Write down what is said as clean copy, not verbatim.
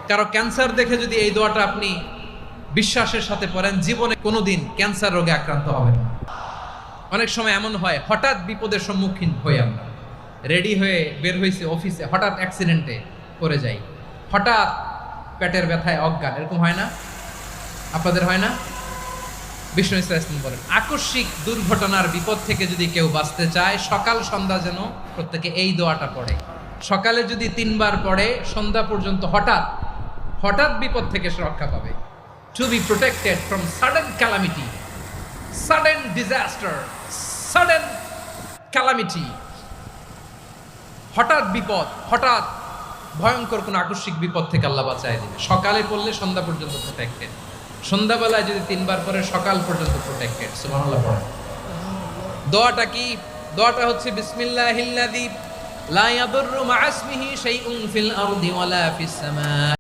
কারো ক্যান্সার দেখে যদি এই দোয়াটা আপনি বিশ্বাসের সাথে পড়েন, জীবনে কোনোদিন ক্যান্সার রোগে আক্রান্ত হবেন না। অনেক সময় এমন হয়, হঠাৎ বিপদের সম্মুখীন হই আমরা, রেডি হয়ে বের হয়েছি অফিসে, হঠাৎ অ্যাক্সিডেন্টে পড়ে যাই, হঠাৎ পেটের ব্যথায় অজ্ঞান, এরকম হয় না? আপনাদের হয় না? বিষ্ণু ইসলাম বলেন, আকস্মিক দুর্ঘটনার বিপদ থেকে যদি কেউ বাঁচতে চায়, সকাল সন্ধ্যা যেন প্রত্যেকে এই দোয়াটা পড়ে। সকালে যদি 3 বার পড়ে, সন্ধ্যা পর্যন্ত হঠাৎ হঠাৎ বিপদ থেকে সে রক্ষা পাবে। To be protected from sudden calamity, sudden disaster, sudden calamity, হঠাৎ বিপদ, হঠাৎ ভয়ঙ্কর কোন আকস্মিক বিপদ থেকে আল্লাহ বাঁচায় দিবে। সকালে পড়লে সন্ধ্যা পর্যন্ত প্রোটেক্টেড, সন্ধ্যাবেলায় যদি 3 বার পরে সকাল পর্যন্ত প্রোটেক্টেড। সুবহানাল্লাহ পড়েন। দোয়াটা কি? দোয়াটা হচ্ছে বিসমিল্লাহিল্লাযী লা ইয়াদুররু মা ইসমিহি শাইউন ফিল আরদি ওয়ালা ফিস সামা।